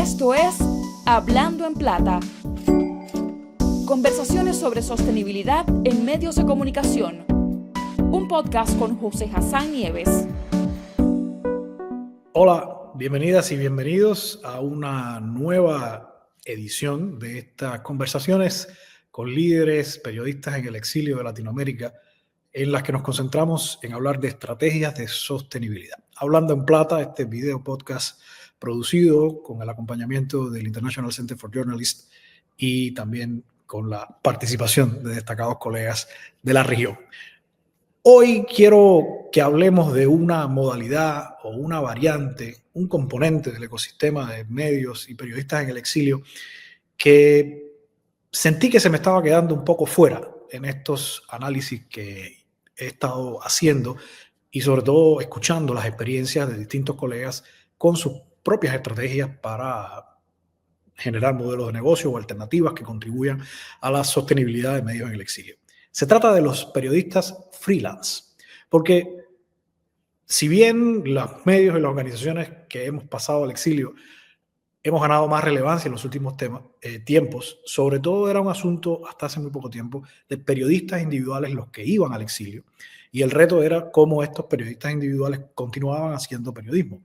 Esto es Hablando en Plata. Conversaciones sobre sostenibilidad en medios de comunicación. Un podcast con José Hassan Nieves. Hola, bienvenidas y bienvenidos a una nueva edición de estas conversaciones con líderes, periodistas en el exilio de Latinoamérica, en las que nos concentramos en hablar de estrategias de sostenibilidad. Hablando en Plata, este video podcast producido con el acompañamiento del International Center for Journalists y también con la participación de destacados colegas de la región. Hoy quiero que hablemos de una modalidad o una variante, un componente del ecosistema de medios y periodistas en el exilio que sentí que se me estaba quedando un poco fuera en estos análisis que he estado haciendo y sobre todo escuchando las experiencias de distintos colegas con sus propias estrategias para generar modelos de negocio o alternativas que contribuyan a la sostenibilidad de medios en el exilio. Se trata de los periodistas freelance, porque si bien los medios y las organizaciones que hemos pasado al exilio hemos ganado más relevancia en los últimos tiempos, sobre todo era un asunto hasta hace muy poco tiempo de periodistas individuales los que iban al exilio, y el reto era cómo estos periodistas individuales continuaban haciendo periodismo.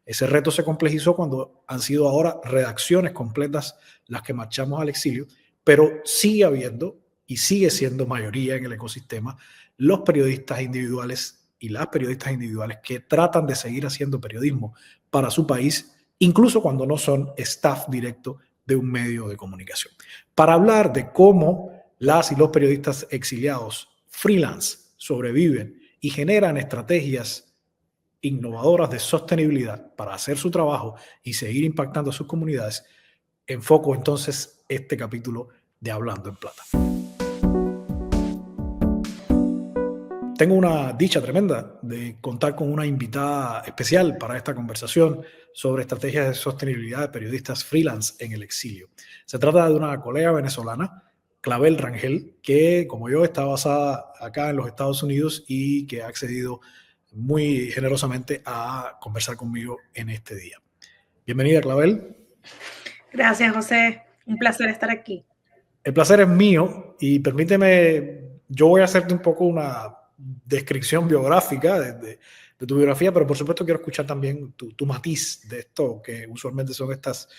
Ese reto se complejizó cuando han sido ahora redacciones completas las que marchamos al exilio, pero sigue habiendo y sigue siendo mayoría en el ecosistema los periodistas individuales y las periodistas individuales que tratan de seguir haciendo periodismo para su país, incluso cuando no son staff directo de un medio de comunicación. Para hablar de cómo las y los periodistas exiliados freelance sobreviven y generan estrategias innovadoras de sostenibilidad para hacer su trabajo y seguir impactando a sus comunidades, enfoco entonces este capítulo de Hablando en Plata. Tengo una dicha tremenda de contar con una invitada especial para esta conversación sobre estrategias de sostenibilidad de periodistas freelance en el exilio. Se trata de una colega venezolana, Clavel Rangel, que como yo está basada acá en los Estados Unidos y que ha accedido muy generosamente a conversar conmigo en este día. Bienvenida, Clavel. Gracias, José. Un placer estar aquí. El placer es mío y permíteme, yo voy a hacerte un poco una descripción biográfica de tu biografía, pero por supuesto quiero escuchar también tu matiz de esto, que usualmente son estas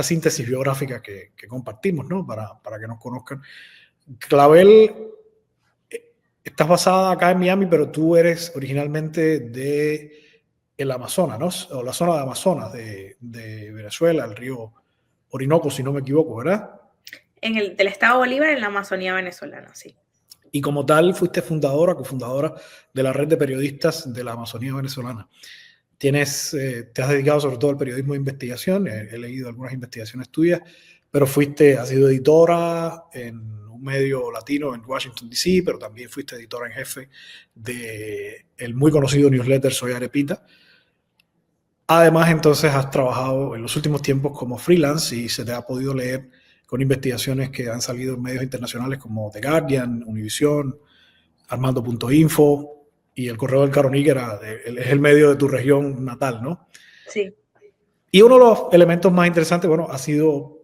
síntesis biográficas que compartimos, ¿no? Para que nos conozcan. Clavel, estás basada acá en Miami, pero tú eres originalmente de el Amazonas, ¿no? O la zona de Amazonas de Venezuela, el río Orinoco, si no me equivoco, ¿verdad? Del estado Bolívar, en la Amazonía venezolana, sí. Y como tal, fuiste cofundadora de la red de periodistas de la Amazonía venezolana. Te has dedicado sobre todo al periodismo de investigación, he leído algunas investigaciones tuyas, pero has sido editora en un medio latino en Washington, D.C., pero también fuiste editora en jefe del muy conocido newsletter Soy Arepita. Además, entonces, has trabajado en los últimos tiempos como freelance y se te ha podido leer con investigaciones que han salido en medios internacionales como The Guardian, Univision, Armando.info y el Correo del Caroní, que es el medio de tu región natal, ¿no? Sí. Y uno de los elementos más interesantes, bueno, ha sido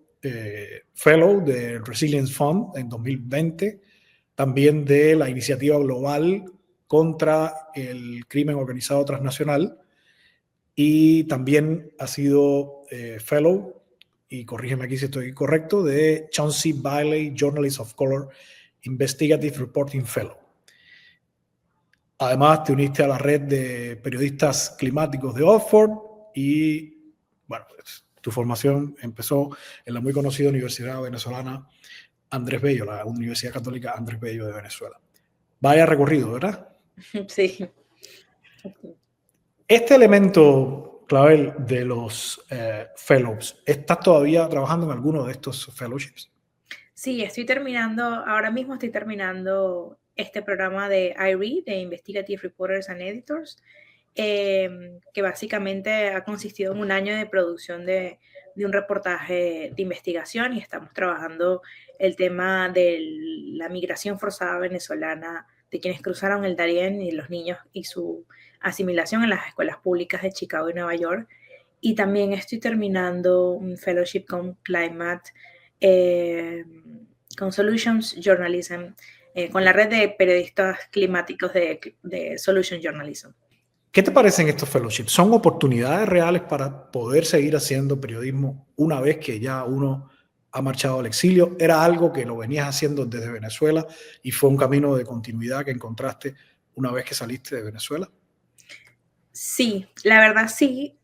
Fellow del Resilience Fund en 2020, también de la Iniciativa Global contra el Crimen Organizado Transnacional, y también ha sido Fellow, y corrígeme aquí si estoy correcto, de Chauncey Bailey Journalists of Color Investigative Reporting Fellow. Además, te uniste a la red de periodistas climáticos de Oxford y, bueno, tu formación empezó en la muy conocida Universidad Venezolana Andrés Bello, la Universidad Católica Andrés Bello de Venezuela. Vaya recorrido, ¿verdad? Sí. Este elemento, Clavel, de los fellows, ¿estás todavía trabajando en alguno de estos fellowships? Sí, ahora mismo estoy terminando este programa de IREAD, de Investigative Reporters and Editors, que básicamente ha consistido en un año de producción de un reportaje de investigación, y estamos trabajando el tema de la migración forzada venezolana de quienes cruzaron el Darién y los niños y su asimilación en las escuelas públicas de Chicago y Nueva York. y también estoy terminando un fellowship con Climate, eh, con Solutions Journalism, con la red de periodistas climáticos de Solution Journalism. ¿Qué te parecen estos fellowships? ¿Son oportunidades reales para poder seguir haciendo periodismo una vez que ya uno ha marchado al exilio? ¿Era algo que lo venías haciendo desde Venezuela y fue un camino de continuidad que encontraste una vez que saliste de Venezuela? Sí, la verdad sí.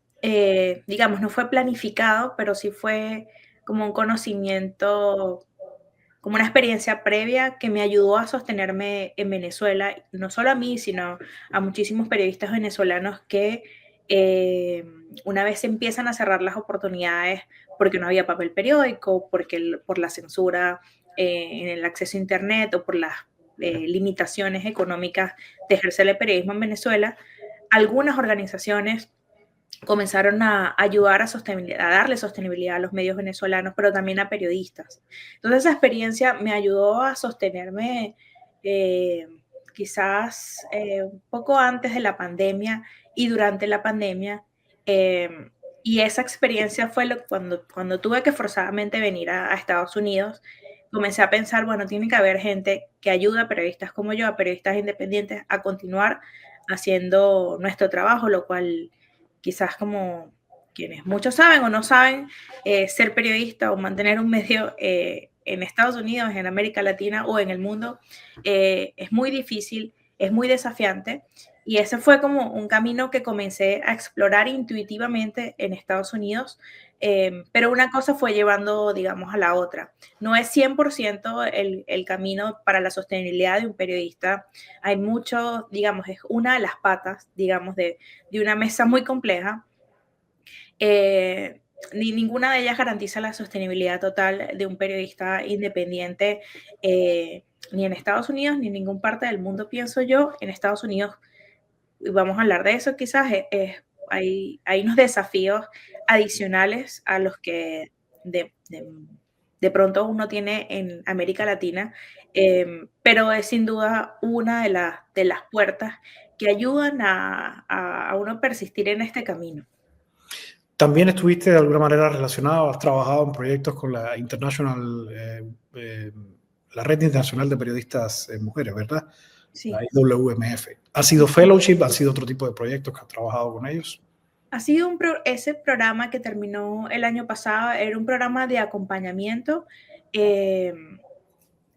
Digamos, no fue planificado, pero sí fue como un conocimiento, como una experiencia previa que me ayudó a sostenerme en Venezuela, no solo a mí, sino a muchísimos periodistas venezolanos que una vez se empiezan a cerrar las oportunidades porque no había papel periódico, por la censura en el acceso a Internet o por las limitaciones económicas de ejercer el periodismo en Venezuela, algunas organizaciones comenzaron a ayudar a darle sostenibilidad a los medios venezolanos, pero también a periodistas. Entonces esa experiencia me ayudó a sostenerme eh, quizás un poco antes de la pandemia y durante la pandemia. eh, y esa experiencia fue cuando tuve que forzadamente venir a Estados Unidos, comencé a pensar, bueno, tiene que haber gente que ayude a periodistas como yo, a periodistas independientes, a continuar haciendo nuestro trabajo, lo cual quizás como quienes muchos saben o no saben, ser periodista o mantener un medio en Estados Unidos, en América Latina o en el mundo es muy difícil, es muy desafiante. Y ese fue como un camino que comencé a explorar intuitivamente en Estados Unidos, pero una cosa fue llevando, digamos, a la otra. No es 100% el camino para la sostenibilidad de un periodista. Hay mucho, digamos, es una de las patas, digamos, de una mesa muy compleja. Ninguna de ellas garantiza la sostenibilidad total de un periodista independiente, ni en Estados Unidos ni en ninguna parte del mundo, pienso yo. En Estados Unidos, y vamos a hablar de eso quizás, hay unos desafíos adicionales a los que de pronto uno tiene en América Latina, pero es sin duda una de las puertas que ayudan a uno persistir en este camino. También estuviste de alguna manera relacionado, has trabajado en proyectos con la International, la Red Internacional de Periodistas Mujeres, ¿verdad? La Sí. IWMF. ¿Ha sido fellowship? ¿Ha sido otro tipo de proyectos que has trabajado con ellos? Ha sido ese programa que terminó el año pasado, era un programa de acompañamiento. eh,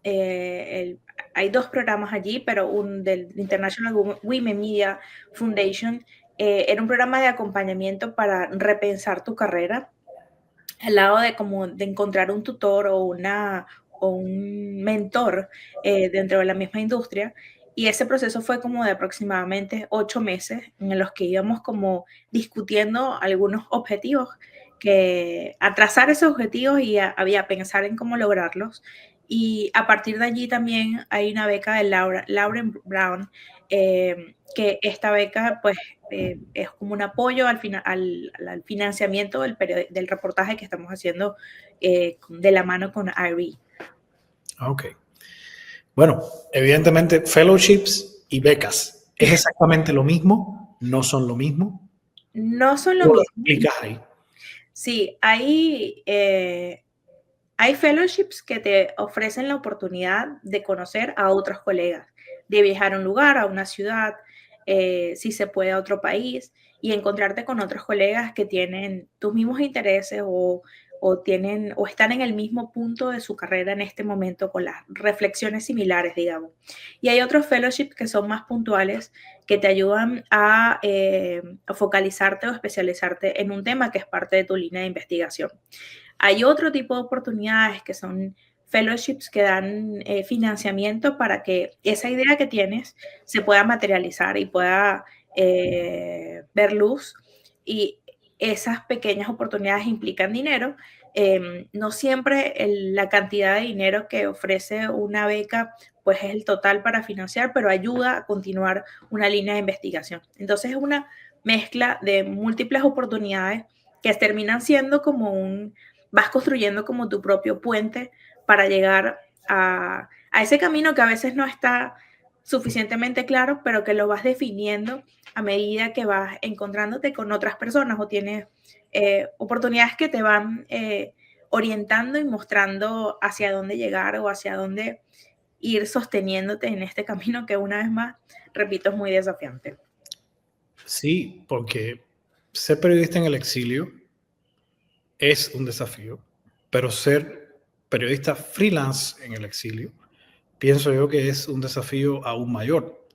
Hay dos programas allí, pero un del International Women Media Foundation era un programa de acompañamiento para repensar tu carrera, al lado de como de encontrar un tutor o un mentor dentro de la misma industria. Y ese proceso fue como de aproximadamente 8 meses en los que íbamos como discutiendo algunos objetivos, a trazar esos objetivos y a pensar en cómo lograrlos. Y a partir de allí también hay una beca de Lauren Brown, que esta beca pues es como un apoyo al financiamiento del reportaje que estamos haciendo de la mano con IRI. Ok. Bueno, evidentemente, fellowships y becas, ¿es exactamente lo mismo? ¿No son lo mismo? No son lo ¿Cómo lo mismo. explicas ahí? Sí, hay fellowships que te ofrecen la oportunidad de conocer a otros colegas, de viajar a un lugar, a una ciudad, si se puede a otro país, y encontrarte con otros colegas que tienen tus mismos intereses o están en el mismo punto de su carrera en este momento con las reflexiones similares, digamos. Y hay otros fellowships que son más puntuales, que te ayudan a focalizarte o especializarte en un tema que es parte de tu línea de investigación. Hay otro tipo de oportunidades que son fellowships que dan financiamiento para que esa idea que tienes se pueda materializar y pueda ver luz. Y esas pequeñas oportunidades implican dinero. No siempre la cantidad de dinero que ofrece una beca pues es el total para financiar, pero ayuda a continuar una línea de investigación. Entonces es una mezcla de múltiples oportunidades que terminan siendo vas construyendo como tu propio puente para llegar a ese camino que a veces no está suficientemente claro, pero que lo vas definiendo a medida que vas encontrándote con otras personas o tienes oportunidades que te van orientando y mostrando hacia dónde llegar o hacia dónde ir sosteniéndote en este camino que una vez más, repito, es muy desafiante. Sí, porque ser periodista en el exilio es un desafío, pero ser periodista freelance en el exilio, pienso yo que es un desafío aún mayor,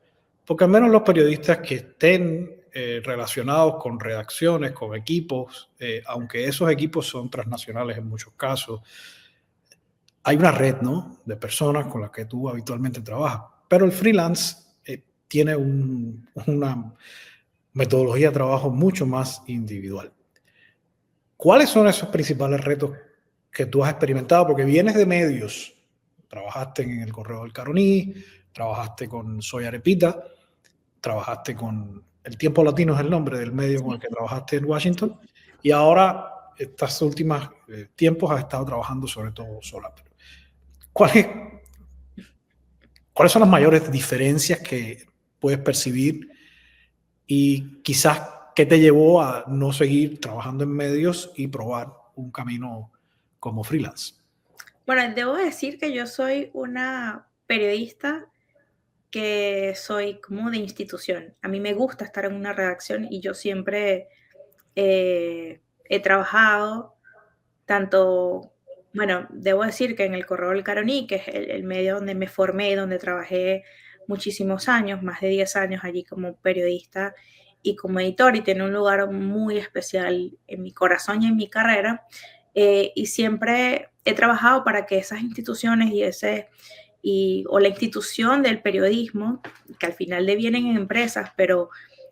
porque al menos los periodistas que estén relacionados con redacciones, con equipos, aunque esos equipos son transnacionales en muchos casos, hay una red, ¿no?, de personas con las que tú habitualmente trabajas, pero el freelance tiene una metodología de trabajo mucho más individual. ¿Cuáles son esos principales retos que tú has experimentado? Porque vienes de medios, trabajaste en el Correo del Caroní, trabajaste con Soy Arepita, trabajaste con El Tiempo Latino, es el nombre del medio con el que trabajaste en Washington, y ahora estas últimas tiempos has estado trabajando sobre todo sola. ¿Cuáles son las mayores diferencias que puedes percibir y quizás qué te llevó a no seguir trabajando en medios y probar un camino como freelance? Bueno, debo decir que yo soy una periodista que soy como de institución. A mí me gusta estar en una redacción y yo siempre he trabajado tanto, bueno, debo decir que en el Correo del Caroní, que es el medio donde me formé, donde trabajé muchísimos años, más de 10 años allí como periodista y como editor, y tiene un lugar muy especial en mi corazón y en mi carrera. Y siempre he trabajado para que esas instituciones o la institución del periodismo, que al final devienen en empresas, pero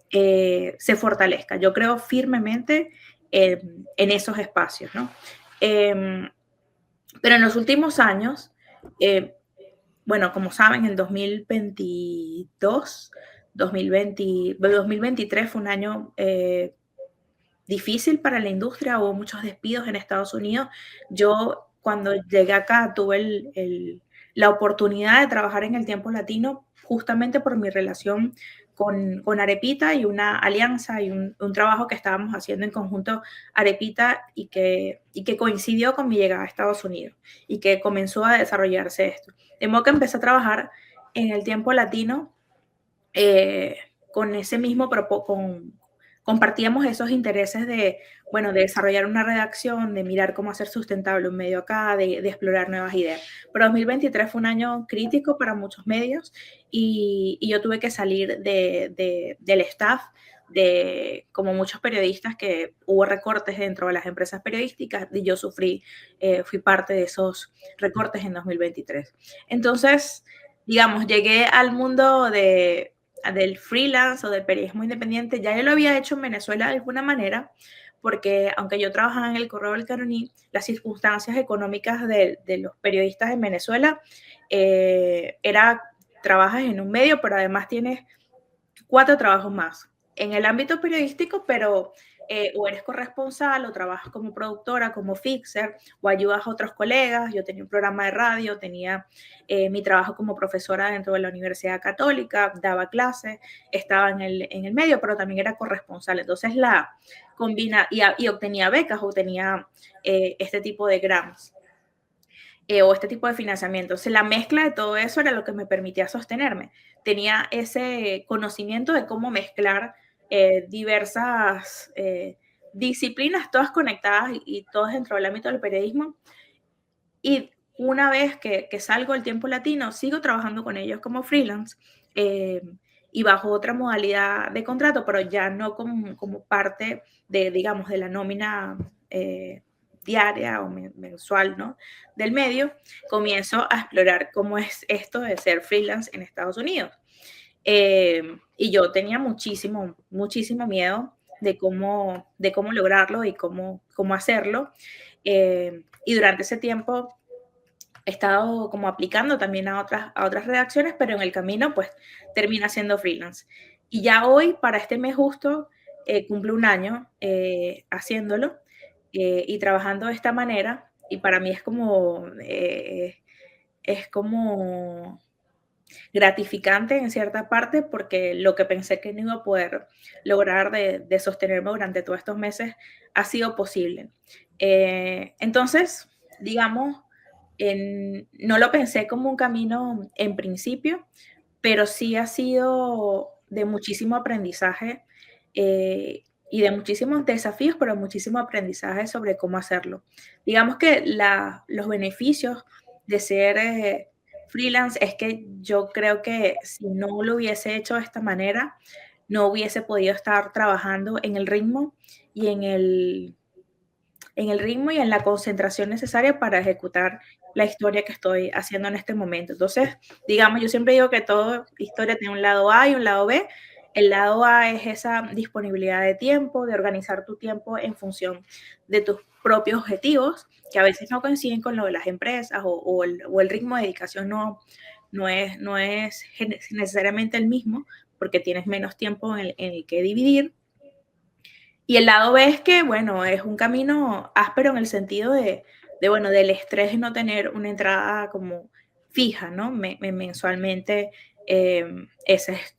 se fortalezca. Yo creo firmemente en esos espacios, ¿no? Pero en los últimos años, bueno, como saben, en 2022, 2023 fue un año difícil para la industria, hubo muchos despidos en Estados Unidos. Yo cuando llegué acá tuve la oportunidad de trabajar en el Tiempo Latino justamente por mi relación con Arepita y una alianza y un trabajo que estábamos haciendo en conjunto Arepita y que coincidió con mi llegada a Estados Unidos y que comenzó a desarrollarse esto. De modo que empecé a trabajar en el Tiempo Latino con ese mismo compartíamos esos intereses de, bueno, de desarrollar una redacción, de mirar cómo hacer sustentable un medio acá, de explorar nuevas ideas. Pero 2023 fue un año crítico para muchos medios y yo tuve que salir del staff, como muchos periodistas, que hubo recortes dentro de las empresas periodísticas y yo fui parte de esos recortes en 2023. Entonces, digamos, llegué al mundo del freelance o del periodismo independiente. Ya yo lo había hecho en Venezuela de alguna manera, porque aunque yo trabajaba en el Correo del Caroní, las circunstancias económicas de los periodistas en Venezuela trabajas en un medio, pero además tienes 4 trabajos más en el ámbito periodístico, pero o eres corresponsal, o trabajas como productora, como fixer, o ayudas a otros colegas. Yo tenía un programa de radio, tenía mi trabajo como profesora dentro de la Universidad Católica, daba clases, estaba en el medio, pero también era corresponsal. Entonces y obtenía becas, obtenía este tipo de grants. O este tipo de financiamiento. Entonces, la mezcla de todo eso era lo que me permitía sostenerme. Tenía ese conocimiento de cómo mezclar diversas disciplinas, todas conectadas y todas dentro del ámbito del periodismo. Y una vez que salgo del Tiempo Latino, sigo trabajando con ellos como freelance y bajo otra modalidad de contrato, pero ya no como parte digamos, de la nómina diaria o mensual, ¿no?, del medio. Comienzo a explorar cómo es esto de ser freelance en Estados Unidos. Y yo tenía muchísimo miedo de cómo lograrlo y cómo hacerlo. Y durante ese tiempo he estado como aplicando también a otras redacciones, pero en el camino pues termina siendo freelance. Y ya hoy, para este mes justo, cumple un año haciéndolo y trabajando de esta manera. Y para mí es como gratificante en cierta parte, porque lo que pensé que no iba a poder lograr de sostenerme durante todos estos meses ha sido posible. Entonces, digamos, no lo pensé como un camino en principio, pero sí ha sido de muchísimo aprendizaje y de muchísimos desafíos, pero muchísimo aprendizaje sobre cómo hacerlo. Digamos que los beneficios de ser freelance es que yo creo que si no lo hubiese hecho de esta manera, no hubiese podido estar trabajando en el ritmo y y en la concentración necesaria para ejecutar la historia que estoy haciendo en este momento. Entonces, digamos, yo siempre digo que toda historia tiene un lado A y un lado B. El lado A es esa disponibilidad de tiempo, de organizar tu tiempo en función de tus propios objetivos, que a veces no coinciden con lo de las empresas o el ritmo de dedicación no es necesariamente el mismo porque tienes menos tiempo en el que dividir. Y el lado B es que, bueno, es un camino áspero en el sentido bueno, del estrés de no tener una entrada como fija, ¿no? Mensualmente, esa es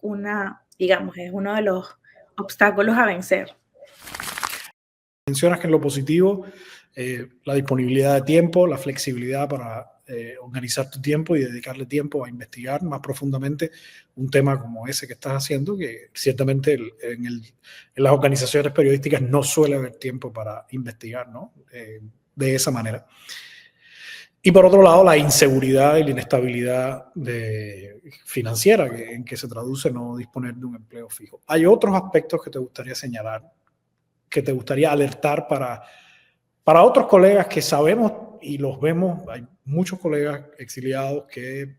digamos, es uno de los obstáculos a vencer. Mencionas que en lo positivo, la disponibilidad de tiempo, la flexibilidad para organizar tu tiempo y dedicarle tiempo a investigar más profundamente un tema como ese que estás haciendo, que ciertamente en las organizaciones periodísticas no suele haber tiempo para investigar, ¿no? De esa manera. Y por otro lado, la inseguridad y la inestabilidad financiera en que se traduce no disponer de un empleo fijo. ¿Hay otros aspectos que te gustaría señalar, que te gustaría alertar para otros colegas que sabemos y los vemos? Hay muchos colegas exiliados que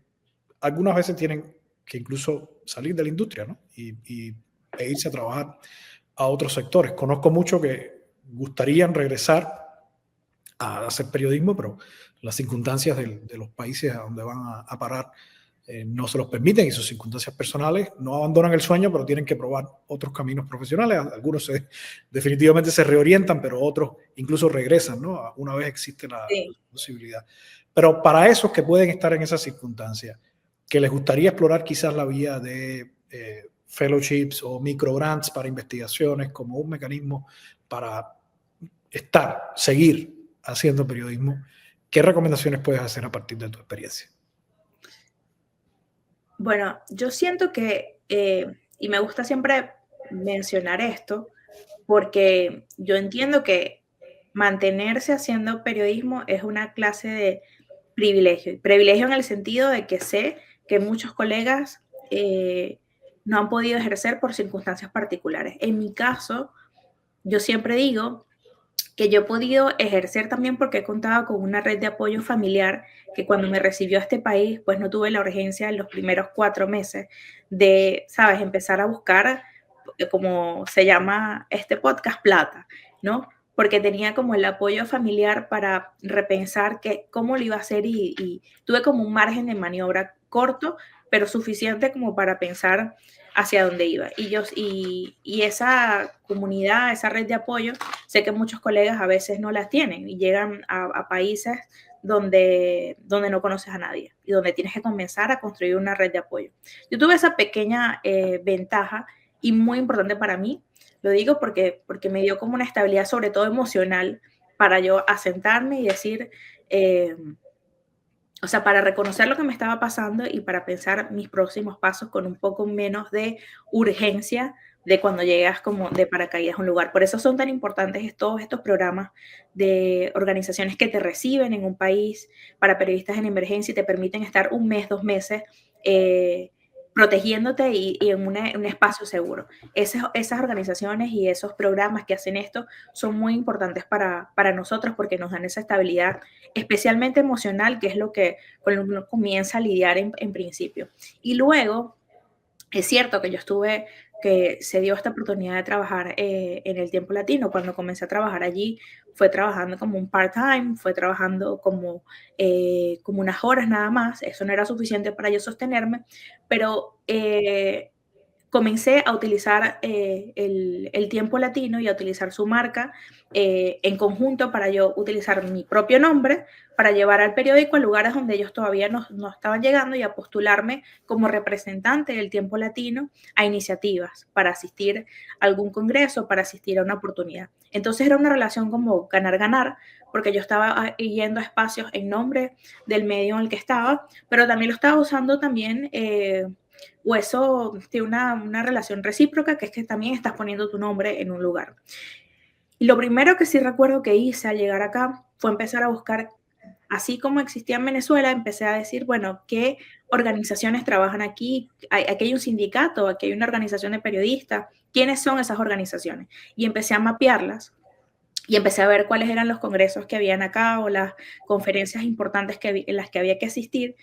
algunas veces tienen que incluso salir de la industria, ¿no? e irse a trabajar a otros sectores. Conozco muchos que gustarían regresar a hacer periodismo, pero las circunstancias de los países a donde van a parar no se los permiten, y sus circunstancias personales no abandonan el sueño, pero tienen que probar otros caminos profesionales. Algunos definitivamente se reorientan, pero otros incluso regresan, ¿no? Una vez existe la posibilidad. Pero para esos que pueden estar en esas circunstancias, que les gustaría explorar quizás la vía de fellowships o microgrants para investigaciones como un mecanismo para seguir haciendo periodismo, ¿qué recomendaciones puedes hacer a partir de tu experiencia? Bueno, yo siento que, y me gusta siempre mencionar esto, porque yo entiendo que mantenerse haciendo periodismo es una clase de privilegio. Privilegio en el sentido de que sé que muchos colegas no han podido ejercer por circunstancias particulares. En mi caso, yo siempre digo que yo he podido ejercer también porque he contado con una red de apoyo familiar que cuando me recibió a este país, pues no tuve la urgencia en los primeros 4 meses de, ¿sabes?, empezar a buscar, como se llama este podcast, plata, ¿no? Porque tenía como el apoyo familiar para repensar cómo lo iba a hacer y tuve como un margen de maniobra corto, pero suficiente como para pensar hacia dónde iba. Y esa comunidad, esa red de apoyo, sé que muchos colegas a veces no las tienen y llegan a países donde no conoces a nadie y donde tienes que comenzar a construir una red de apoyo. Yo tuve esa pequeña ventaja y muy importante para mí, lo digo porque me dio como una estabilidad, sobre todo emocional, para yo asentarme y decir, o sea, para reconocer lo que me estaba pasando y para pensar mis próximos pasos con un poco menos de urgencia de cuando llegas como de paracaídas a un lugar. Por eso son tan importantes todos estos programas de organizaciones que te reciben en un país para periodistas en emergencia y te permiten estar 1 mes, 2 meses protegiéndote y en un espacio seguro. Esas organizaciones y esos programas que hacen esto son muy importantes para nosotros porque nos dan esa estabilidad, especialmente emocional, que es con lo que uno comienza a lidiar en principio. Y luego, es cierto que se dio esta oportunidad de trabajar en el Tiempo Latino. Cuando comencé a trabajar allí, fue trabajando como un part-time, fue trabajando como unas horas nada más. Eso no era suficiente para yo sostenerme, pero comencé a utilizar el Tiempo Latino y a utilizar su marca en conjunto para yo utilizar mi propio nombre para llevar al periódico a lugares donde ellos todavía no estaban llegando y a postularme como representante del Tiempo Latino a iniciativas para asistir a algún congreso, para asistir a una oportunidad. Entonces era una relación como ganar-ganar, porque yo estaba yendo a espacios en nombre del medio en el que estaba, pero también lo estaba usando también o eso tiene una relación recíproca, que es que también estás poniendo tu nombre en un lugar. Y lo primero que sí recuerdo que hice al llegar acá fue empezar a buscar, así como existía en Venezuela, empecé a decir, bueno, ¿qué organizaciones trabajan aquí? Aquí hay un sindicato, aquí hay una organización de periodistas, ¿quiénes son esas organizaciones? Y empecé a mapearlas y empecé a ver cuáles eran los congresos que habían acá o las conferencias importantes en las que había que asistir,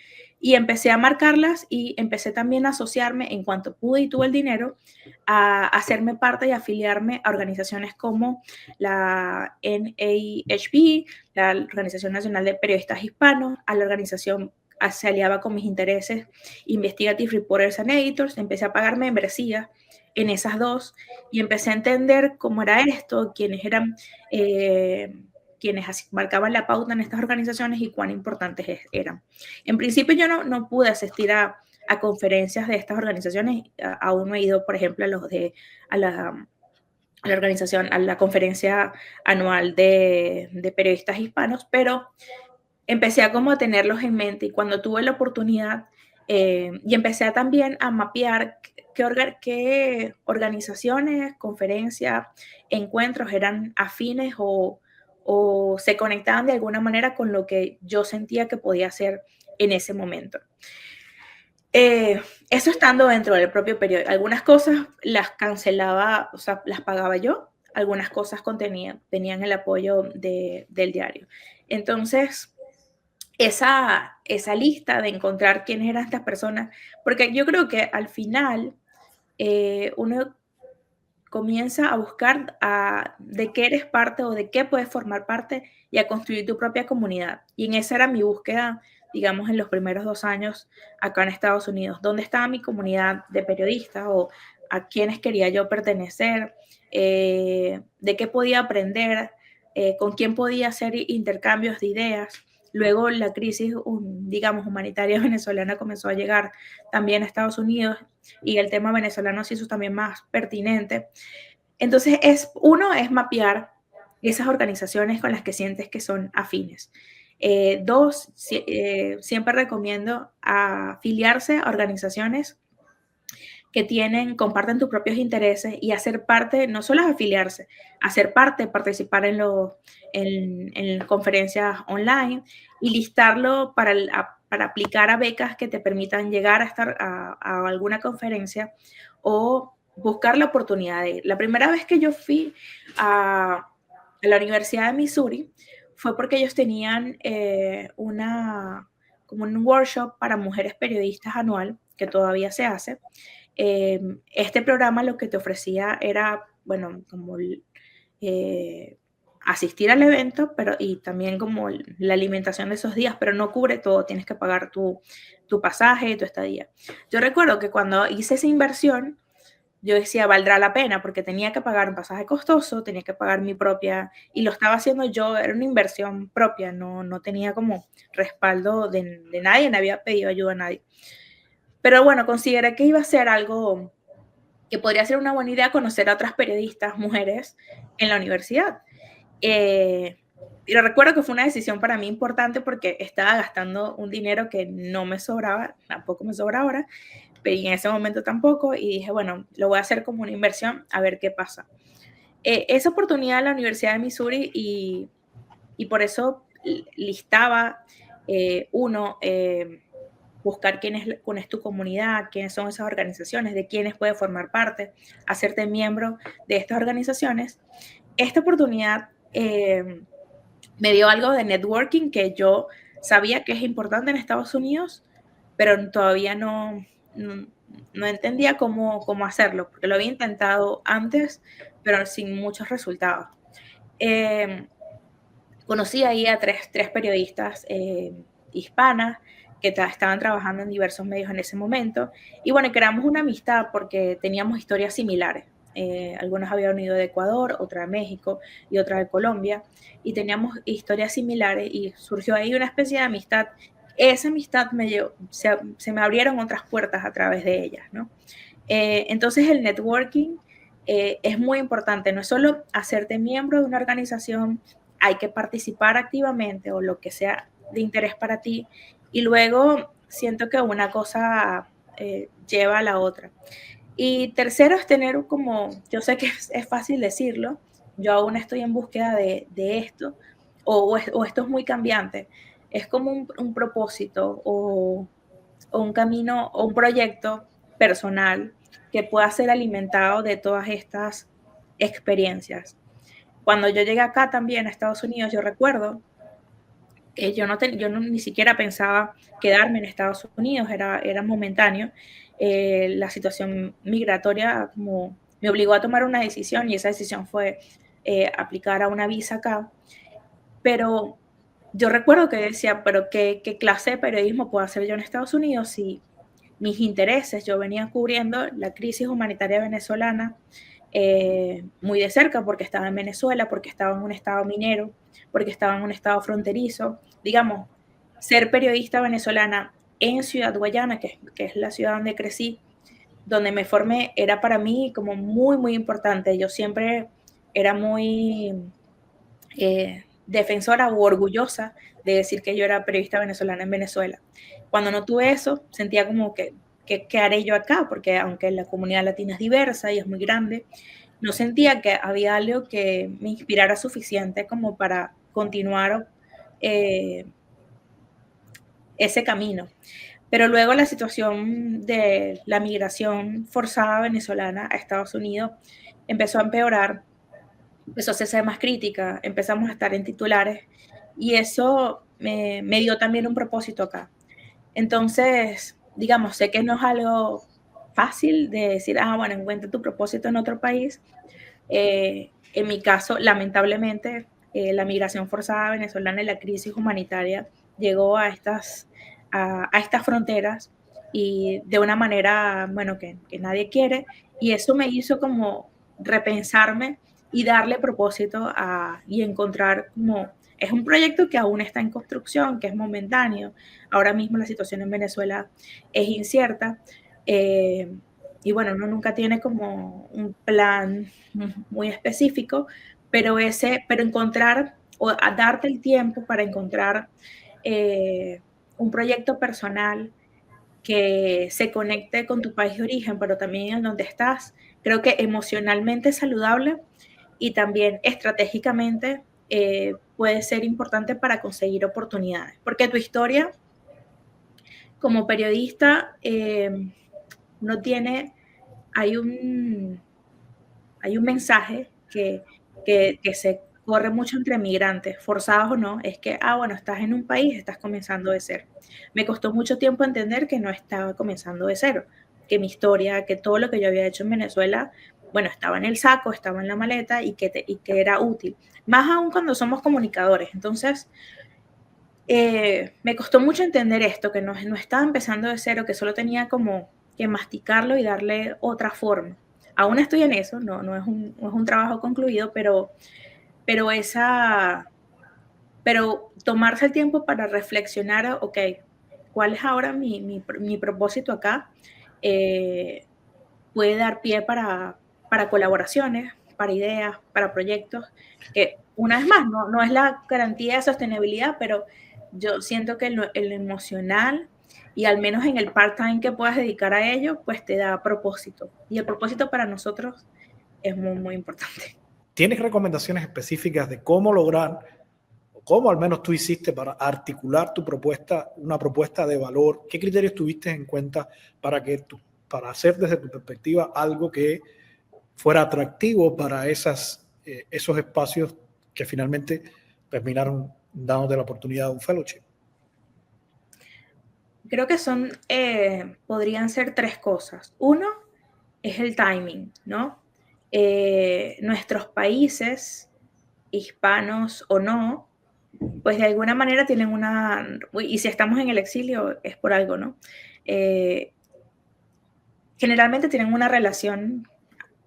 y empecé a marcarlas y empecé también a asociarme en cuanto pude y tuve el dinero a hacerme parte y afiliarme a organizaciones como la NAHB, la Organización Nacional de Periodistas Hispanos, a la organización se aliaba con mis intereses Investigative Reporters and Editors, empecé a pagar membresía en esas dos y empecé a entender cómo era esto, quiénes eran quienes marcaban la pauta en estas organizaciones y cuán importantes eran. En principio yo no pude asistir a conferencias de estas organizaciones, aún no he ido, por ejemplo, a la organización, a la conferencia anual de periodistas hispanos, pero empecé a como tenerlos en mente, y cuando tuve la oportunidad y empecé también a mapear qué organizaciones, conferencias, encuentros eran afines o se conectaban de alguna manera con lo que yo sentía que podía hacer en ese momento. Eso estando dentro del propio periódico. Algunas cosas las cancelaba, o sea, las pagaba yo, algunas cosas tenían el apoyo del diario. Entonces, esa lista de encontrar quiénes eran estas personas, porque yo creo que al final uno comienza a buscar de qué eres parte o de qué puedes formar parte y a construir tu propia comunidad. Y en esa era mi búsqueda, digamos, en los primeros 2 años acá en Estados Unidos. ¿Dónde estaba mi comunidad de periodistas o a quiénes quería yo pertenecer? ¿De qué podía aprender? ¿Con quién podía hacer intercambios de ideas? Luego la crisis, digamos, humanitaria venezolana comenzó a llegar también a Estados Unidos y el tema venezolano se hizo también más pertinente. Entonces, uno es mapear esas organizaciones con las que sientes que son afines. Dos, siempre recomiendo afiliarse a organizaciones que comparten tus propios intereses y hacer parte, no solo afiliarse, hacer parte, participar en conferencias online y listarlo para aplicar a becas que te permitan llegar a estar a alguna conferencia o buscar la oportunidad de ir. La primera vez que yo fui a la Universidad de Missouri fue porque ellos tenían como un workshop para mujeres periodistas anual, que todavía se hace. Este programa lo que te ofrecía era, bueno, como asistir al evento, y también como la alimentación de esos días, pero no cubre todo, tienes que pagar tu pasaje y tu estadía. Yo recuerdo que cuando hice esa inversión, yo decía, valdrá la pena, porque tenía que pagar un pasaje costoso, tenía que pagar mi propia, y lo estaba haciendo yo, era una inversión propia, no tenía como respaldo de nadie, no había pedido ayuda a nadie. Pero bueno, consideré que iba a ser algo que podría ser una buena idea, conocer a otras periodistas mujeres en la universidad. Pero recuerdo que fue una decisión para mí importante porque estaba gastando un dinero que no me sobraba, tampoco me sobra ahora, pero en ese momento tampoco, y dije, bueno, lo voy a hacer como una inversión, a ver qué pasa. Esa oportunidad en la Universidad de Missouri y por eso listaba buscar quién es tu comunidad, quiénes son esas organizaciones, de quiénes puedes formar parte, hacerte miembro de estas organizaciones. Esta oportunidad me dio algo de networking que yo sabía que es importante en Estados Unidos, pero todavía no entendía cómo hacerlo, porque lo había intentado antes, pero sin muchos resultados. Conocí ahí a tres periodistas hispanas que estaban trabajando en diversos medios en ese momento. Y bueno, creamos una amistad porque teníamos historias similares. Algunos habían ido de Ecuador, otra de México y otra de Colombia, y teníamos historias similares y surgió ahí una especie de amistad. Esa amistad se me abrieron otras puertas a través de ellas, ¿no? Entonces el networking es muy importante, no es solo hacerte miembro de una organización, hay que participar activamente o lo que sea de interés para ti, y luego siento que una cosa lleva a la otra. Y tercero es tener como, yo sé que es fácil decirlo, yo aún estoy en búsqueda de esto, o esto es muy cambiante, es como un propósito o un camino o un proyecto personal que pueda ser alimentado de todas estas experiencias. Cuando yo llegué acá también a Estados Unidos, yo recuerdo que yo ni siquiera pensaba quedarme en Estados Unidos, era momentáneo. La situación migratoria como me obligó a tomar una decisión y esa decisión fue aplicar a una visa acá. Pero yo recuerdo que decía, pero ¿qué clase de periodismo puedo hacer yo en Estados Unidos si mis intereses, yo venía cubriendo la crisis humanitaria venezolana muy de cerca porque estaba en Venezuela, porque estaba en un estado minero, porque estaba en un estado fronterizo. Digamos, ser periodista venezolana en Ciudad Guayana, que es la ciudad donde crecí, donde me formé, era para mí como muy, muy importante. Yo siempre era muy defensora o orgullosa de decir que yo era periodista venezolana en Venezuela. Cuando no tuve eso, sentía como que ¿qué haré yo acá? Porque aunque la comunidad latina es diversa y es muy grande, no sentía que había algo que me inspirara suficiente como para continuar eh, ese camino. Pero luego la situación de la migración forzada venezolana a Estados Unidos empezó a empeorar, empezó a hacerse más crítica, empezamos a estar en titulares y eso me dio también un propósito acá. Entonces, digamos, sé que no es algo fácil de decir, bueno, encuentra tu propósito en otro país. En mi caso, lamentablemente, la migración forzada venezolana y la crisis humanitaria llegó a estas fronteras y de una manera, bueno, que nadie quiere, y eso me hizo como repensarme y darle propósito y encontrar como, es un proyecto que aún está en construcción, que es momentáneo. Ahora mismo la situación en Venezuela es incierta. Y bueno, uno nunca tiene como un plan muy específico, pero encontrar o a darte el tiempo para encontrar un proyecto personal que se conecte con tu país de origen, pero también en donde estás, creo que emocionalmente saludable y también estratégicamente puede ser importante para conseguir oportunidades, porque tu historia como periodista no tiene, hay un mensaje que se corre mucho entre migrantes, forzados o no, es que, bueno, estás en un país, estás comenzando de cero. Me costó mucho tiempo entender que no estaba comenzando de cero, que mi historia, que todo lo que yo había hecho en Venezuela, bueno, estaba en el saco, estaba en la maleta y que era útil. Más aún cuando somos comunicadores. Entonces, me costó mucho entender esto, que no estaba empezando de cero, que solo tenía como que masticarlo y darle otra forma. Aún estoy en eso, no es un trabajo concluido, pero tomarse el tiempo para reflexionar, ok, ¿cuál es ahora mi propósito acá? Puede dar pie para colaboraciones, para ideas, para proyectos, que una vez más, no es la garantía de sostenibilidad, pero yo siento que el emocional y al menos en el part-time que puedas dedicar a ello, pues te da propósito. Y el propósito para nosotros es muy, muy importante. ¿Tienes recomendaciones específicas de cómo lograr, o cómo al menos tú hiciste para articular tu propuesta, una propuesta de valor? ¿Qué criterios tuviste en cuenta para hacer desde tu perspectiva algo que fuera atractivo para esos espacios que finalmente terminaron dándote la oportunidad de un fellowship? Creo que podrían ser tres cosas. Uno es el timing, ¿no? Nuestros países, hispanos o no, pues de alguna manera tienen y si estamos en el exilio es por algo, ¿no? Generalmente tienen una relación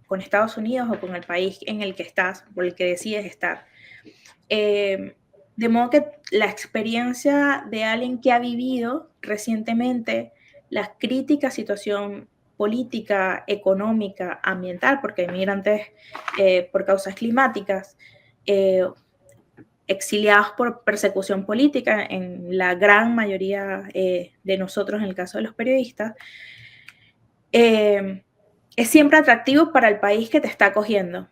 con Estados Unidos o con el país en el que estás, por el que decides estar. De modo que la experiencia de alguien que ha vivido recientemente la crítica situación política, económica, ambiental, porque hay migrantes por causas climáticas, exiliados por persecución política, en la gran mayoría de nosotros, en el caso de los periodistas, es siempre atractivo para el país que te está acogiendo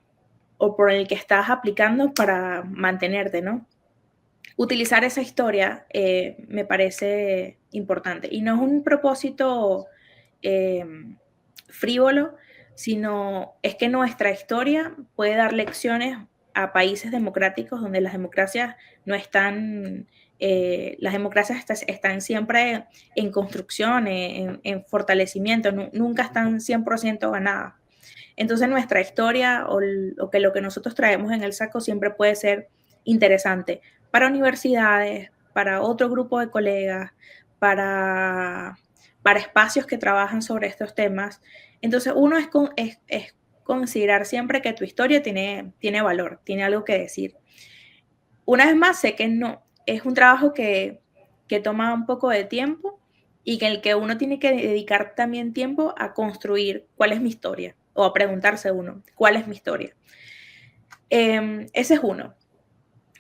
o por el que estás aplicando para mantenerte, ¿no? Utilizar esa historia me parece importante. Y no es un propósito frívolo, sino es que nuestra historia puede dar lecciones a países democráticos donde las democracias no están, las democracias están siempre en construcción, en fortalecimiento, nunca están 100% ganadas. Entonces nuestra historia o lo que nosotros traemos en el saco siempre puede ser interesante para universidades, para otro grupo de colegas, para espacios que trabajan sobre estos temas. Entonces uno es considerar siempre que tu historia tiene valor, tiene algo que decir. Una vez más, sé que no, es un trabajo que toma un poco de tiempo y que el que uno tiene que dedicar también tiempo a construir cuál es mi historia o a preguntarse uno, ¿cuál es mi historia? Ese es uno.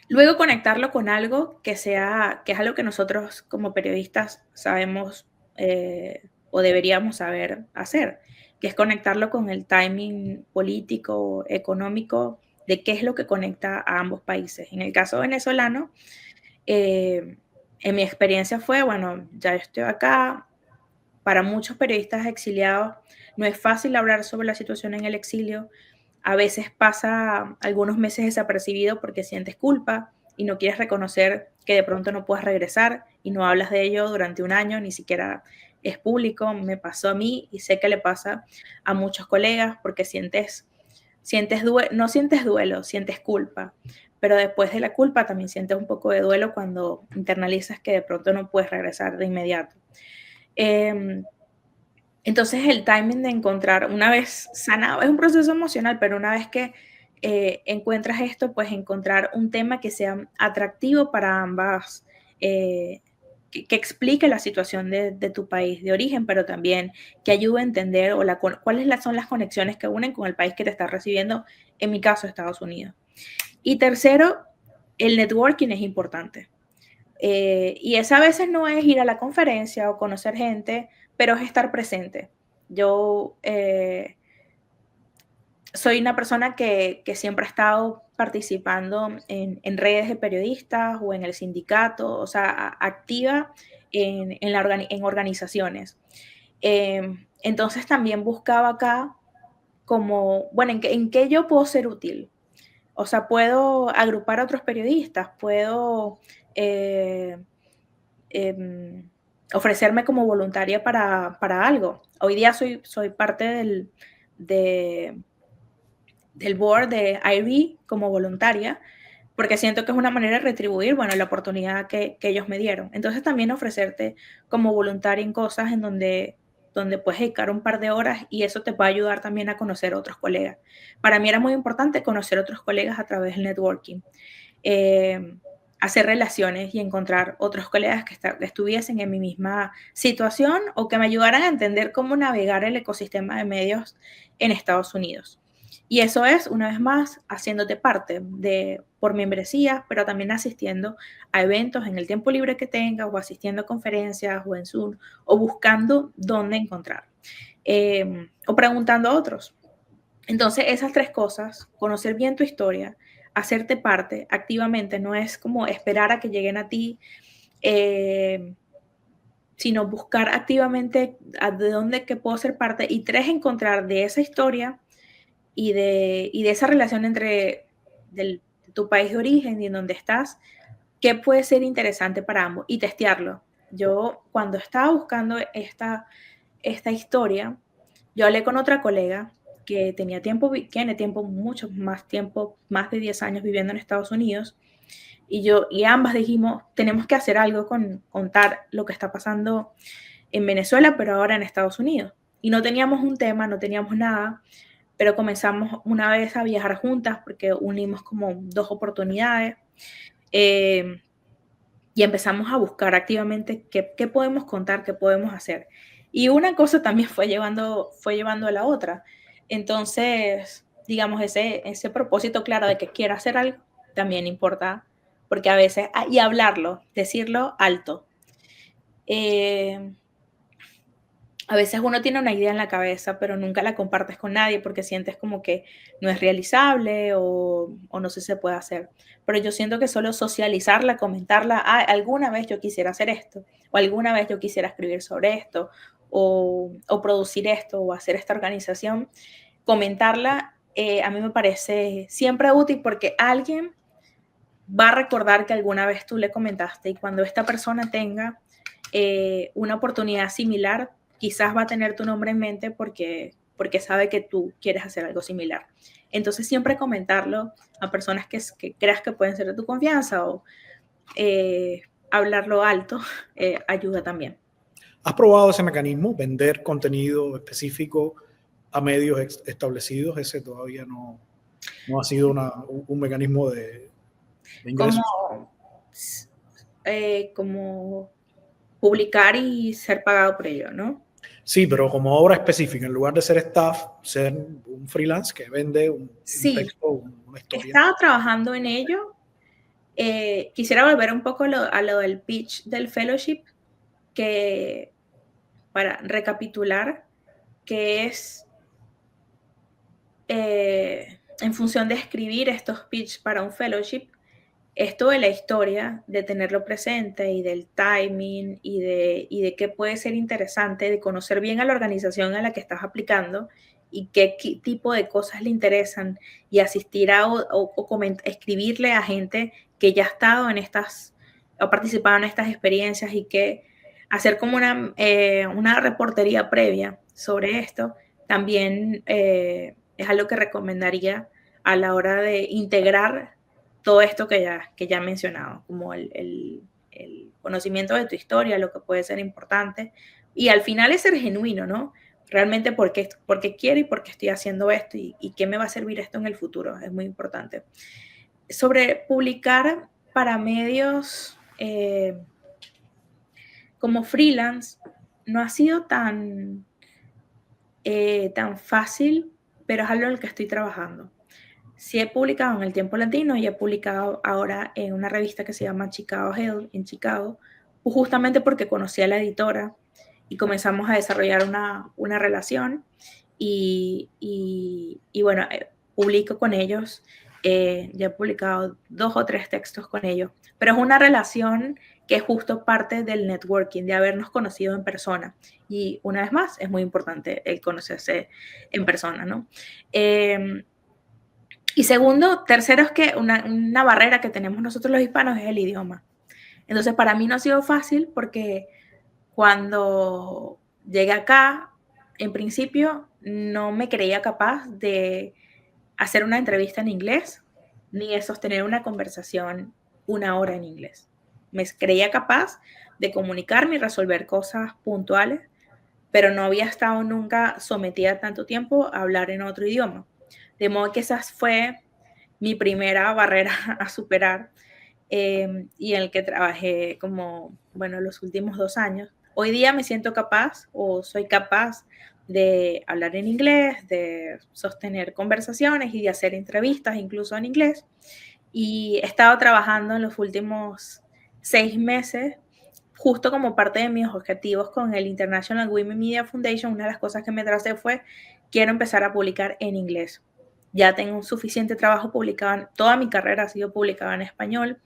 Luego conectarlo con algo que es algo que nosotros como periodistas sabemos o deberíamos saber hacer, que es conectarlo con el timing político, económico, de qué es lo que conecta a ambos países. En el caso venezolano, en mi experiencia fue, bueno, ya estoy acá. Para muchos periodistas exiliados no es fácil hablar sobre la situación en el exilio. A veces pasa algunos meses desapercibido porque sientes culpa y no quieres reconocer que de pronto no puedes regresar y no hablas de ello durante un año, ni siquiera es público. Me pasó a mí y sé que le pasa a muchos colegas porque no sientes duelo, sientes culpa, pero después de la culpa también sientes un poco de duelo cuando internalizas que de pronto no puedes regresar de inmediato. Entonces el timing de encontrar, una vez sanado, es un proceso emocional, pero una vez que encuentras esto, pues encontrar un tema que sea atractivo para ambas, que explique la situación de tu país de origen, pero también que ayude a entender cuáles son las conexiones que unen con el país que te está recibiendo, en mi caso Estados Unidos. Y tercero, el networking es importante. Y esa a veces no es ir a la conferencia o conocer gente, pero es estar presente. Yo soy una persona que siempre ha estado participando en redes de periodistas o en el sindicato, o sea, activa en organizaciones. Entonces también buscaba acá como, bueno, ¿en qué yo puedo ser útil? O sea, puedo agrupar a otros periodistas, puedo ofrecerme como voluntaria para algo. Hoy día soy parte del board de IRI como voluntaria, porque siento que es una manera de retribuir, bueno, la oportunidad que ellos me dieron. Entonces también ofrecerte como voluntaria en cosas en donde puedes dedicar un par de horas y eso te va a ayudar también a conocer a otros colegas. Para mí era muy importante conocer a otros colegas a través del networking. Hacer relaciones y encontrar otros colegas que estuviesen en mi misma situación o que me ayudaran a entender cómo navegar el ecosistema de medios en Estados Unidos. Y eso es, una vez más, haciéndote parte por membresía, pero también asistiendo a eventos en el tiempo libre que tengas o asistiendo a conferencias o en Zoom o buscando dónde encontrar o preguntando a otros. Entonces, esas tres cosas, conocer bien tu historia, hacerte parte activamente, no es como esperar a que lleguen a ti, sino buscar activamente de dónde que puedo ser parte. Y tres, encontrar de esa historia y de esa relación entre tu país de origen y en donde estás, qué puede ser interesante para ambos y testearlo. Yo cuando estaba buscando esta historia, yo hablé con otra colega que tiene tiempo, mucho más tiempo, más de 10 años viviendo en Estados Unidos, y ambas dijimos, tenemos que hacer algo con contar lo que está pasando en Venezuela, pero ahora en Estados Unidos. Y no teníamos un tema, no teníamos nada, pero comenzamos una vez a viajar juntas porque unimos como 2 oportunidades, y empezamos a buscar activamente qué podemos contar, qué podemos hacer. Y una cosa también fue llevando a la otra. Entonces, digamos, ese propósito claro de que quiero hacer algo también importa, porque a veces, y hablarlo, decirlo alto. A veces uno tiene una idea en la cabeza, pero nunca la compartes con nadie porque sientes como que no es realizable o no sé si se puede hacer. Pero yo siento que solo socializarla, comentarla, alguna vez yo quisiera hacer esto, o alguna vez yo quisiera escribir sobre esto, o producir esto, o hacer esta organización, comentarla, a mí me parece siempre útil porque alguien va a recordar que alguna vez tú le comentaste, y cuando esta persona tenga una oportunidad similar, quizás va a tener tu nombre en mente porque sabe que tú quieres hacer algo similar. Entonces siempre comentarlo a personas que creas que pueden ser de tu confianza, o hablarlo alto, ayuda también. ¿Has probado ese mecanismo, vender contenido específico a medios establecidos? Ese todavía no ha sido un mecanismo de ingresos. Como publicar y ser pagado por ello, ¿no? Sí, pero como obra específica, en lugar de ser staff, ser un freelance que vende un texto, una historia. Estaba trabajando en ello. Quisiera volver un poco a lo del pitch del fellowship, que para recapitular, que es en función de escribir estos pitch para un fellowship, esto de la historia, de tenerlo presente y del timing y de qué puede ser interesante, de conocer bien a la organización a la que estás aplicando y qué tipo de cosas le interesan, y asistir escribirle a gente que ya ha estado en ha participado en estas experiencias, y que hacer como una reportería previa sobre esto también es algo que recomendaría a la hora de integrar todo esto que ya he mencionado, como el conocimiento de tu historia, lo que puede ser importante, y al final es ser genuino, ¿no? Realmente por qué quiero y por qué estoy haciendo esto, y qué me va a servir esto en el futuro, es muy importante. Sobre publicar para medios como freelance, no ha sido tan fácil, pero es algo en lo que estoy trabajando. Sí he publicado en El Tiempo Latino y he publicado ahora en una revista que se llama Chicago Health en Chicago, justamente porque conocí a la editora y comenzamos a desarrollar una relación, y bueno, publico con ellos. Ya he publicado 2 o 3 textos con ellos, pero es una relación que es justo parte del networking, de habernos conocido en persona. Y una vez más, es muy importante el conocerse en persona, ¿no? Y tercero, es que una barrera que tenemos nosotros los hispanos es el idioma. Entonces, para mí no ha sido fácil porque cuando llegué acá, en principio, no me creía capaz de hacer una entrevista en inglés, ni de sostener una conversación 1 hora en inglés. Me creía capaz de comunicarme y resolver cosas puntuales, pero no había estado nunca sometida tanto tiempo a hablar en otro idioma. De modo que esa fue mi primera barrera a superar, y en el que trabajé como, bueno, los últimos 2 años. Hoy día me siento capaz, o soy capaz, de hablar en inglés, de sostener conversaciones y de hacer entrevistas incluso en inglés. Y he estado trabajando en los últimos 6 meses, justo como parte de mis objetivos con el International Women Media Foundation. Una de las cosas que me tracé fue: quiero empezar a publicar en inglés. Ya tengo un suficiente trabajo publicado, toda mi carrera ha sido publicada en español,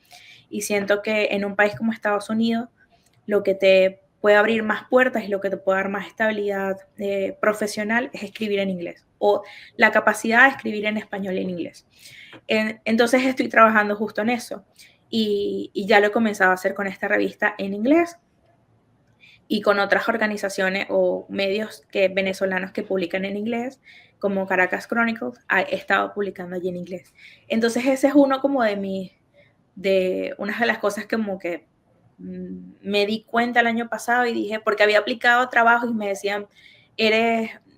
y siento que en un país como Estados Unidos, lo que te puede abrir más puertas y lo que te puede dar más estabilidad profesional es escribir en inglés, o la capacidad de escribir en español y en inglés. Entonces estoy trabajando justo en eso, y ya lo he comenzado a hacer con esta revista en inglés y con otras organizaciones o medios venezolanos que publican en inglés, como Caracas Chronicles, he estado publicando allí en inglés. Entonces ese es uno como de una de las cosas que como que me di cuenta el año pasado y dije, porque había aplicado trabajo y me decían,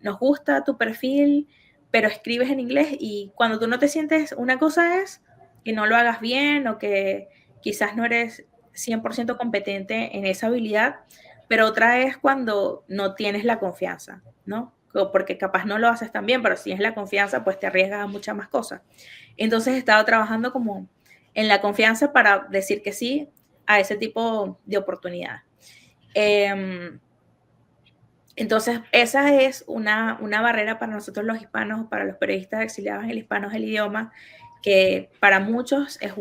nos gusta tu perfil, pero escribes en inglés, y cuando tú no te sientes, una cosa es que no lo hagas bien o que quizás no eres 100% competente en esa habilidad, pero otra es cuando no tienes la confianza, ¿no? Porque capaz no lo haces tan bien, pero si tienes la confianza, pues te arriesgas a muchas más cosas. Entonces he estado trabajando como en la confianza para decir que sí a ese tipo de oportunidades. Entonces, esa es una barrera para nosotros los hispanos, para los periodistas exiliados en el hispano, es el idioma, que para muchos es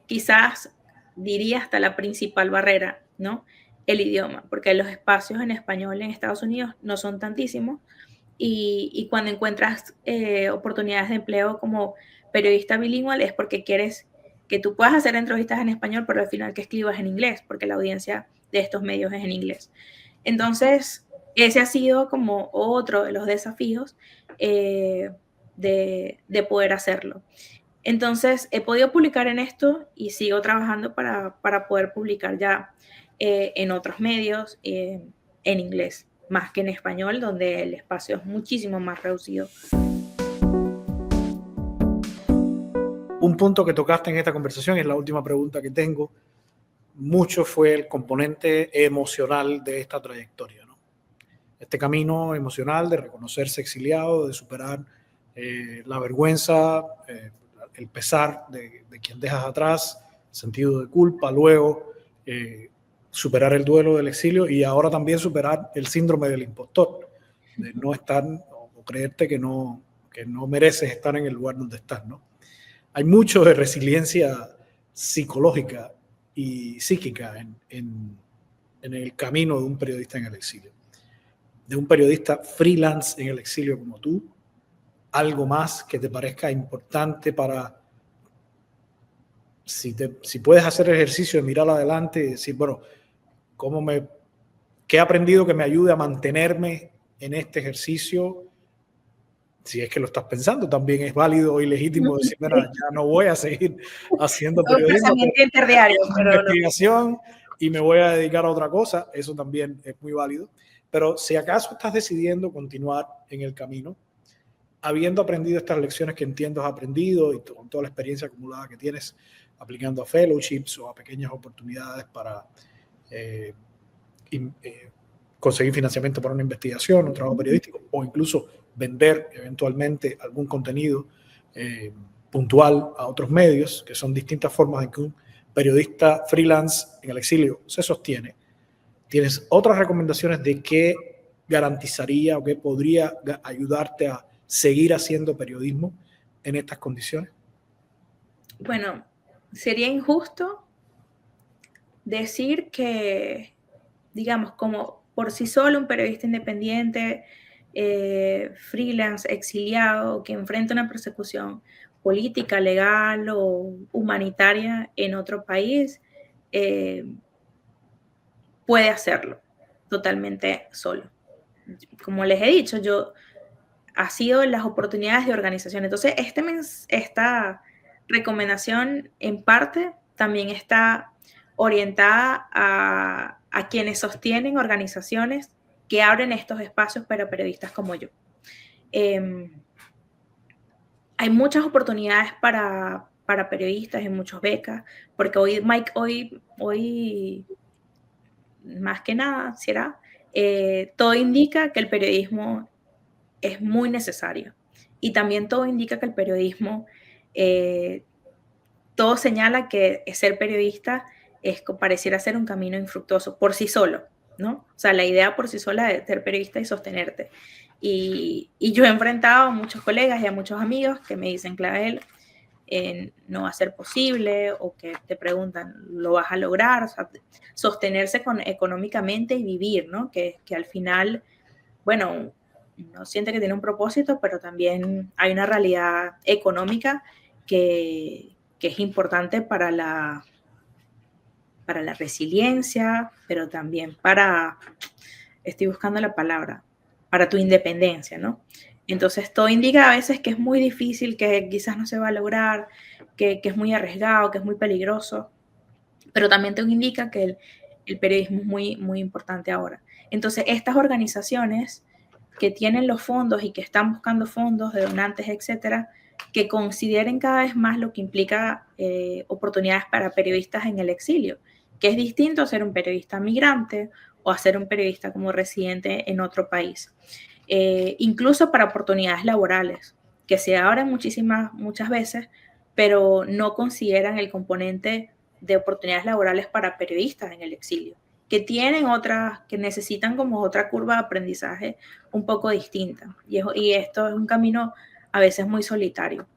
quizás diría hasta la principal barrera, ¿no? El idioma, porque los espacios en español en Estados Unidos no son tantísimos, y cuando encuentras oportunidades de empleo como periodista bilingüe es porque quieres que tú puedas hacer entrevistas en español, pero al final que escribas en inglés, porque la audiencia de estos medios es en inglés. Entonces, ese ha sido como otro de los desafíos de poder hacerlo. Entonces, he podido publicar en esto y sigo trabajando para poder publicar ya en otros medios en inglés, más que en español, donde el espacio es muchísimo más reducido. Un punto que tocaste en esta conversación, es la última pregunta que tengo, mucho fue el componente emocional de esta trayectoria, ¿no? Este camino emocional de reconocerse exiliado, de superar la vergüenza, el pesar de quien dejas atrás, sentido de culpa, luego superar el duelo del exilio y ahora también superar el síndrome del impostor, de no estar o creerte que no mereces estar en el lugar donde estás, ¿no? Hay mucho de resiliencia psicológica y psíquica en el camino de un periodista en el exilio. De un periodista freelance en el exilio como tú, algo más que te parezca importante para, si puedes hacer el ejercicio de mirar adelante y decir, bueno, ¿qué he aprendido que me ayude a mantenerme en este ejercicio? Si es que lo estás pensando, también es válido y legítimo decir, mira, ya no voy a seguir haciendo periodismo, pero investigación y me voy a dedicar a otra cosa. Eso también es muy válido. Pero si acaso estás decidiendo continuar en el camino, habiendo aprendido estas lecciones que entiendo has aprendido y con toda la experiencia acumulada que tienes aplicando a fellowships o a pequeñas oportunidades para conseguir financiamiento para una investigación, un trabajo periodístico, o incluso vender eventualmente algún contenido puntual a otros medios, que son distintas formas en que un periodista freelance en el exilio se sostiene. ¿Tienes otras recomendaciones de qué garantizaría o qué podría ayudarte a seguir haciendo periodismo en estas condiciones? Bueno, sería injusto decir que, digamos, como por sí solo un periodista independiente, freelance, exiliado, que enfrenta una persecución política, legal o humanitaria en otro país, puede hacerlo totalmente solo. Como les he dicho, ha sido las oportunidades de organización. Entonces, esta recomendación en parte también está orientada a quienes sostienen organizaciones que abren estos espacios para periodistas como yo. Hay muchas oportunidades para periodistas y muchas becas, porque hoy más que nada, será, todo indica que el periodismo es muy necesario. Y también todo indica que el periodismo, todo señala que ser periodista pareciera ser un camino infructuoso por sí solo, ¿no? O sea, la idea por sí sola de ser periodista y sostenerte. Y yo he enfrentado a muchos colegas y a muchos amigos que me dicen, Clavel, no va a ser posible, o que te preguntan, ¿lo vas a lograr? O sea, sostenerse económicamente y vivir, ¿no? Que al final, bueno, uno siente que tiene un propósito, pero también hay una realidad económica que es importante para la resiliencia, pero también estoy buscando la palabra, para tu independencia, ¿no? Entonces, todo indica a veces que es muy difícil, que quizás no se va a lograr, que es muy arriesgado, que es muy peligroso, pero también te indica que el periodismo es muy, muy importante ahora. Entonces, estas organizaciones que tienen los fondos y que están buscando fondos de donantes, etcétera, que consideren cada vez más lo que implica oportunidades para periodistas en el exilio, que es distinto a ser un periodista migrante o a ser un periodista como residente en otro país. Incluso para oportunidades laborales, que se abren muchas veces, pero no consideran el componente de oportunidades laborales para periodistas en el exilio, que tienen otras, que necesitan como otra curva de aprendizaje un poco distinta. Y esto es un camino a veces muy solitario.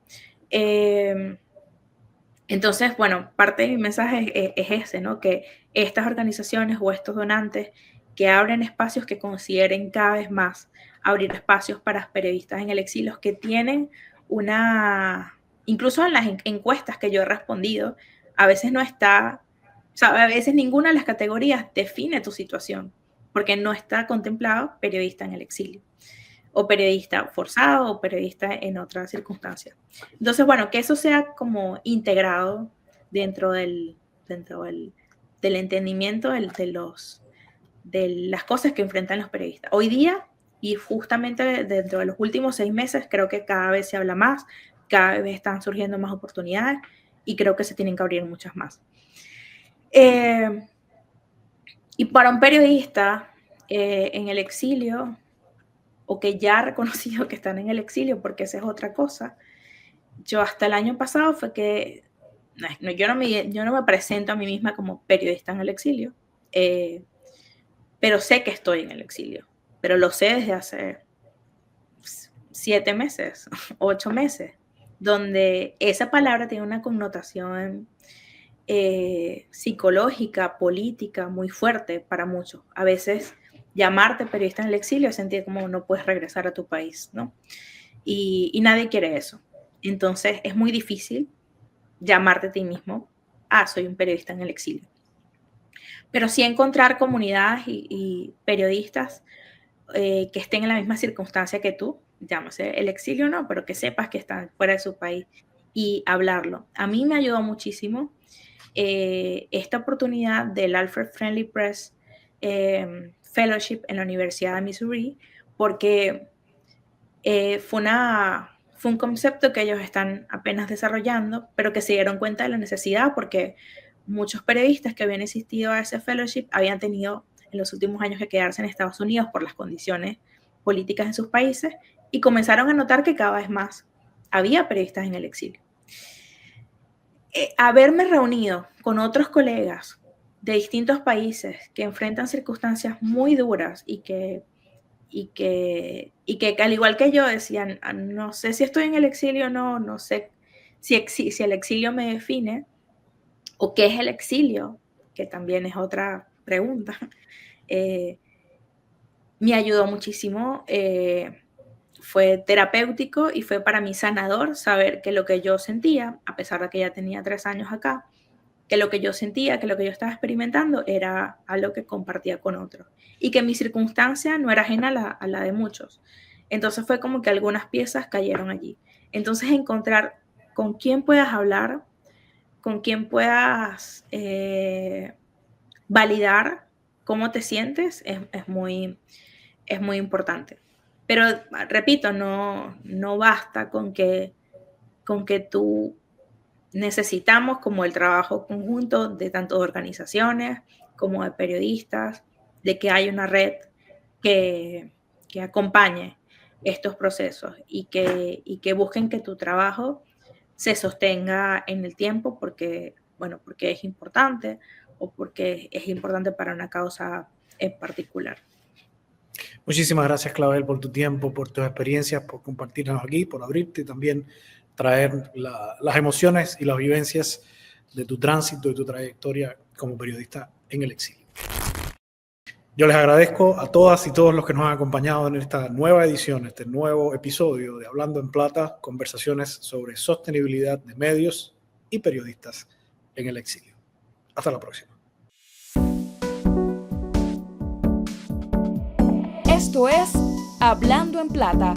Entonces, bueno, parte de mi mensaje es ese, ¿no? Que estas organizaciones o estos donantes que abren espacios, que consideren cada vez más abrir espacios para periodistas en el exilio, que tienen incluso en las encuestas que yo he respondido, a veces no está, o sea, a veces ninguna de las categorías define tu situación, porque no está contemplado periodista en el exilio, o periodista forzado, o periodista en otras circunstancias. Entonces, bueno, que eso sea como integrado dentro del entendimiento de las cosas que enfrentan los periodistas. Hoy día, y justamente dentro de los últimos 6 meses, creo que cada vez se habla más, cada vez están surgiendo más oportunidades, y creo que se tienen que abrir muchas más. Y para un periodista en el exilio, o que ya ha reconocido que están en el exilio, porque esa es otra cosa, yo hasta el año pasado fue que yo no me presento a mí misma como periodista en el exilio, pero sé que estoy en el exilio, pero lo sé desde hace 7 meses, 8 meses, donde esa palabra tiene una connotación psicológica, política, muy fuerte para muchos. A veces llamarte periodista en el exilio es sentir como no puedes regresar a tu país, ¿no? Y nadie quiere eso. Entonces es muy difícil llamarte a ti mismo, soy un periodista en el exilio. Pero sí encontrar comunidades y periodistas que estén en la misma circunstancia que tú, llámase el exilio, no, pero que sepas que están fuera de su país, y hablarlo. A mí me ayudó muchísimo esta oportunidad del Alfred Friendly Press Fellowship en la Universidad de Missouri, porque fue un concepto que ellos están apenas desarrollando, pero que se dieron cuenta de la necesidad, porque muchos periodistas que habían asistido a ese fellowship habían tenido en los últimos años que quedarse en Estados Unidos por las condiciones políticas en sus países, y comenzaron a notar que cada vez más había periodistas en el exilio. Haberme reunido con otros colegas de distintos países que enfrentan circunstancias muy duras y que al igual que yo decían, no sé si estoy en el exilio o no, no sé si el exilio me define, o qué es el exilio, que también es otra pregunta. Me ayudó muchísimo, fue terapéutico y fue para mí sanador saber que lo que yo sentía, a pesar de que ya tenía 3 años acá, que lo que yo sentía, que lo que yo estaba experimentando era algo que compartía con otros, y que mi circunstancia no era ajena a la de muchos. Entonces fue como que algunas piezas cayeron allí. Entonces encontrar con quién puedas hablar, con quién puedas validar cómo te sientes es muy importante. Pero repito, no basta con que tú, necesitamos como el trabajo conjunto de tanto organizaciones como de periodistas, de que haya una red que acompañe estos procesos y que busquen que tu trabajo se sostenga en el tiempo, porque es importante, o porque es importante para una causa en particular. Muchísimas gracias, Clavel, por tu tiempo, por tus experiencias, por compartirnos aquí, por abrirte y también traer las emociones y las vivencias de tu tránsito y tu trayectoria como periodista en el exilio. Yo les agradezco a todas y todos los que nos han acompañado en esta nueva edición, este nuevo episodio de Hablando en Plata, conversaciones sobre sostenibilidad de medios y periodistas en el exilio. Hasta la próxima. Esto es Hablando en Plata,